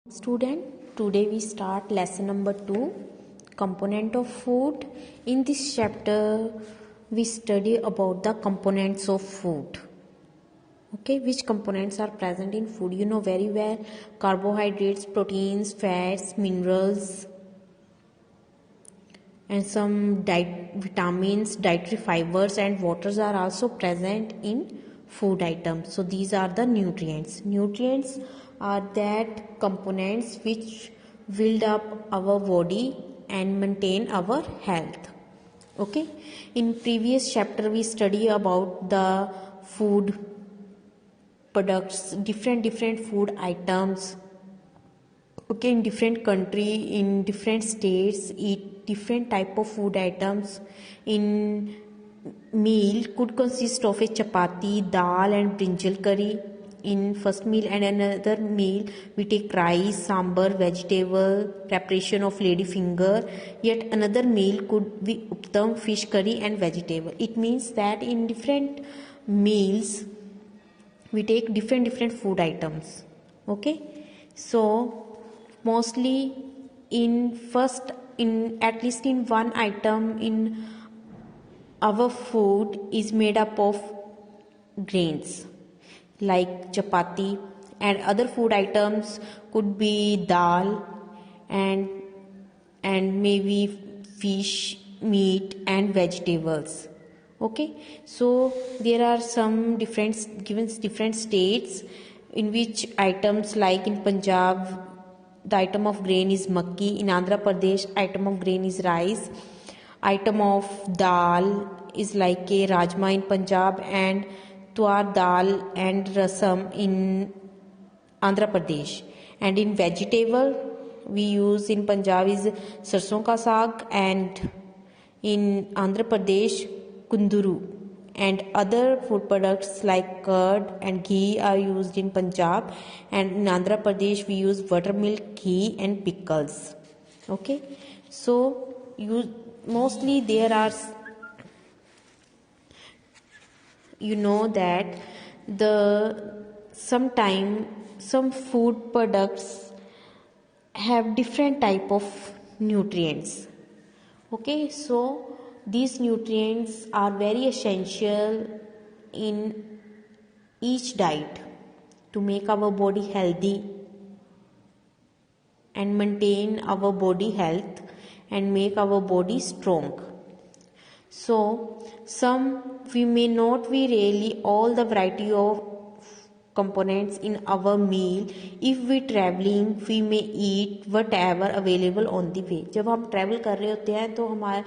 Student, today we start lesson number 2, component of food. In this chapter we study about the components of food. Okay, which components are present in food? You know very well, carbohydrates, proteins, fats, minerals, and some vitamins, dietary fibers and waters are also present in food items. So these are the nutrients. Nutrients are that components which build up our body and maintain our health. Okay, in previous chapter we study about the food products, different food items. Okay, in different country, in different states, eat different type of food items. In meal could consist of a chapati, dal and brinjal curry in first meal, and another meal we take rice, sambar, vegetable, preparation of lady finger. Yet another meal could be uptam, fish curry and vegetable. It means that in different meals we take different food items. Okay, so mostly in at least in one item in our food is made up of grains like chapati, and other food items could be dal and maybe fish, meat and vegetables. Okay, so there are some different states in which items, like in Punjab the item of grain is makki, in Andhra Pradesh item of grain is rice, item of dal is like a rajma in Punjab, and tuar dal and rasam in Andhra Pradesh. And in vegetable we use in Punjab is sarson ka saag, and in Andhra Pradesh kunduru. And other food products like curd and ghee are used in Punjab, and in Andhra Pradesh we use buttermilk, ghee and pickles. Okay, so mostly there are, you know that sometime some food products have different type of nutrients. Okay, so these nutrients are very essential in each diet to make our body healthy and maintain our body health and make our body strong. So we may not be really all the variety of components in our meal. If we traveling, we may eat whatever available on the way. जब हम travel कर रहे होते हैं तो हमारे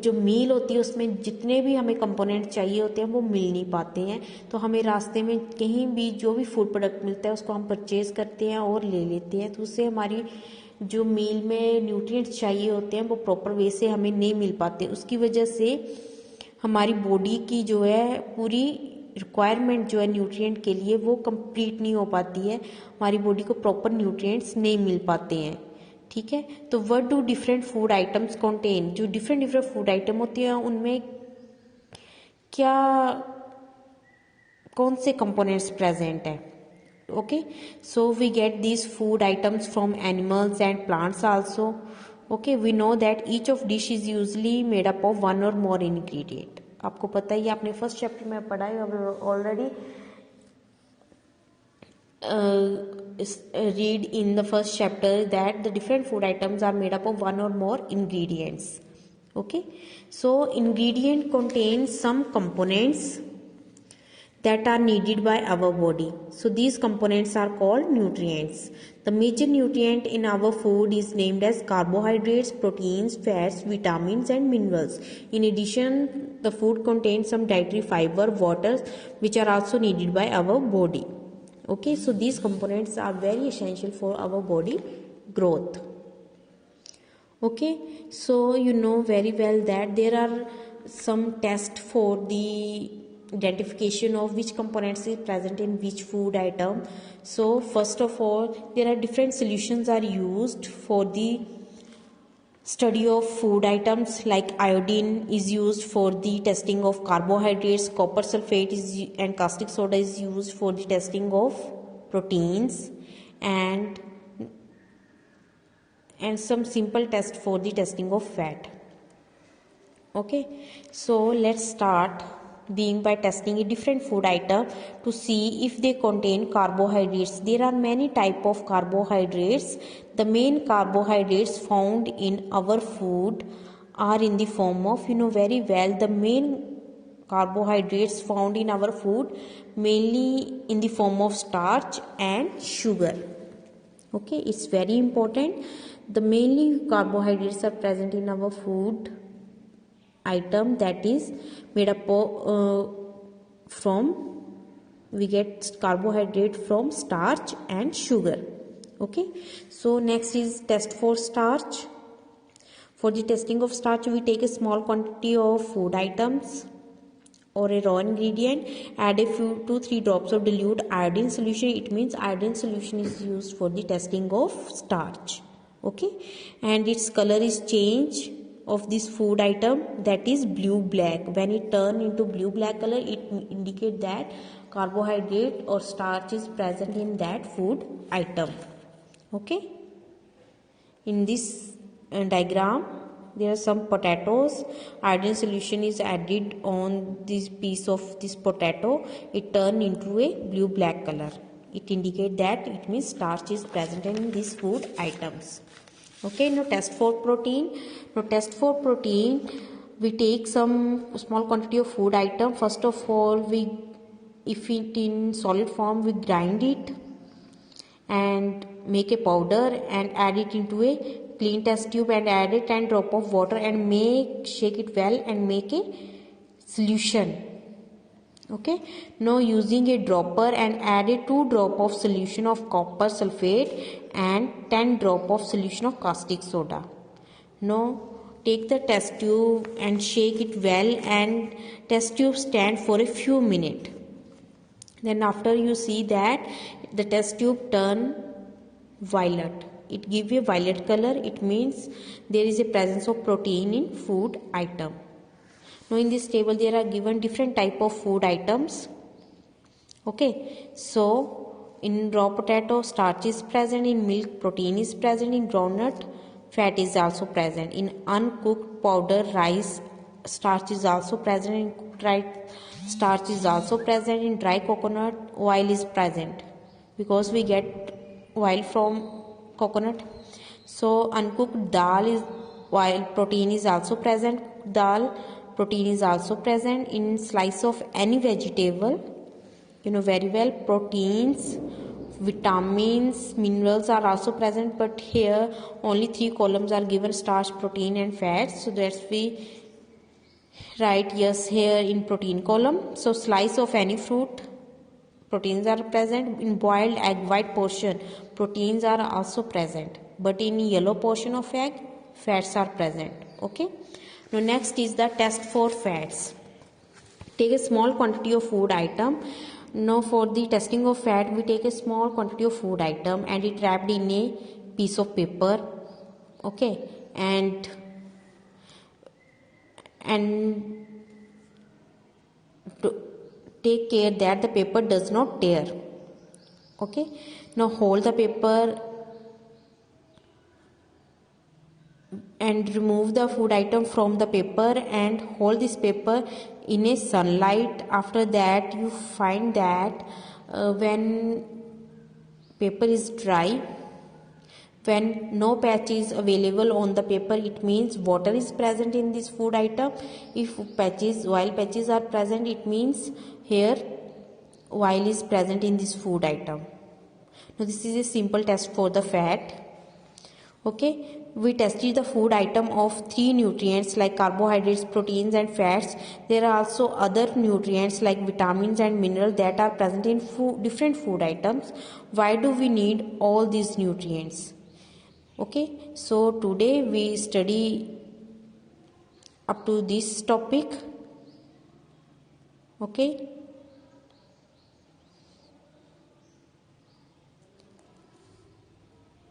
जो मील होती है उसमें जितने भी हमें कंपोनेंट चाहिए होते हैं वो मिल नहीं पाते हैं, तो हमें रास्ते में कहीं भी जो भी फूड प्रोडक्ट मिलता है उसको हम परचेज करते हैं और ले लेते हैं, तो उससे हमारी जो मील में न्यूट्रिएंट्स चाहिए होते हैं वो प्रॉपर वे से हमें नहीं मिल पाते. उसकी वजह से हमारी बॉडी की जो है पूरी रिक्वायरमेंट जो है न्यूट्रिएंट के लिए वो कंप्लीट नहीं हो पाती है, हमारी बॉडी को प्रॉपर न्यूट्रिएंट्स नहीं मिल पाते हैं. ठीक है, तो what do different food items contain? जो डिफरेंट फूड आइटम होती हैं उनमें क्या कौन से कंपोनेंट्स प्रेजेंट है? Okay, so we get these food items from animals and plants also. Okay, we know that each of dish is usually made up of one or more ingredient. आपको पता ही, आपने फर्स्ट चैप्टर में पढ़ा है already. Read in the first chapter that the different food items are made up of one or more ingredients. Okay, so ingredient contains some components that are needed by our body. So these components are called nutrients. The major nutrient in our food is named as carbohydrates, proteins, fats, vitamins and minerals. In addition, the food contains some dietary fiber, waters, which are also needed by our body. Okay, so these components are very essential for our body growth. Okay, so you know very well that there are some tests for the identification of which components is present in which food item. So first of all, there are different solutions are used for the study of food items, like iodine is used for the testing of carbohydrates, copper sulfate and caustic soda is used for the testing of proteins, and some simple test for the testing of fat. Okay, so let's start being by testing a different food item to see if they contain carbohydrates. There are many type of carbohydrates. The main carbohydrates found in our food are in the form of, you know very well, the main carbohydrates found in our food mainly in the form of starch and sugar. Okay, it's very important. The mainly carbohydrates are present in our food item, that is made up of we get carbohydrate from starch and sugar. Okay, so next is test for starch. For the testing of starch, we take a small quantity of food items or a raw ingredient, add a few 2-3 drops of dilute iodine solution. It means iodine solution is used for the testing of starch. Okay, and its color is change of this food item, that is blue black. When it turn into blue black color, it indicate that carbohydrate or starch is present in that food item. Okay, in this diagram there are some potatoes. Iodine solution is added on this piece of this potato. It turn into a blue black color. It indicate that it means starch is present in these food items. Okay, now test for protein. Now test for protein, we take some small quantity of food item. First of all, if it in solid form, we grind it and make a powder and add it into a clean test tube and add a 10 drop of water and shake it well and make a solution. Okay, now using a dropper and add a 2 drop of solution of copper sulfate and 10 drop of solution of caustic soda. Now take the test tube and shake it well, and test tube stand for a few minutes. Then after you see that the test tube turn violet, it give a violet color, it means there is a presence of protein in food item. Now in this table there are given different type of food items. Okay, so in raw potato starch is present, in milk protein is present, in groundnut fat is also present, in uncooked powder rice starch is also present, in cooked rice starch is also present, in dry coconut oil is present because we get oil from coconut. So uncooked dal is oil protein is also present, dal protein is also present, in slice of any vegetable, you know very well, proteins, vitamins, minerals are also present, but here only 3 columns are given: starch, protein and fats. So that's we write yes here in protein column. So slice of any fruit, proteins are present. In boiled egg white portion, proteins are also present, but in yellow portion of egg, fats are present. Okay, now next is the test for fats. Take a small quantity of food item. Now for the testing of fat, we take a small quantity of food item and it wrapped in a piece of paper. Okay, and to take care that the paper does not tear. Okay, now hold the paper and remove the food item from the paper and hold this paper in a sunlight. After that you find that when paper is dry, when no patch is available on the paper, it means water is present in this food item. If oil patches are present, it means here oil is present in this food item. Now this is a simple test for the fat. Okay, we tested the food item of 3 nutrients like carbohydrates, proteins and fats. There are also other nutrients like vitamins and minerals that are present in different food items. Why do we need all these nutrients? Okay, so today we study up to this topic. Okay.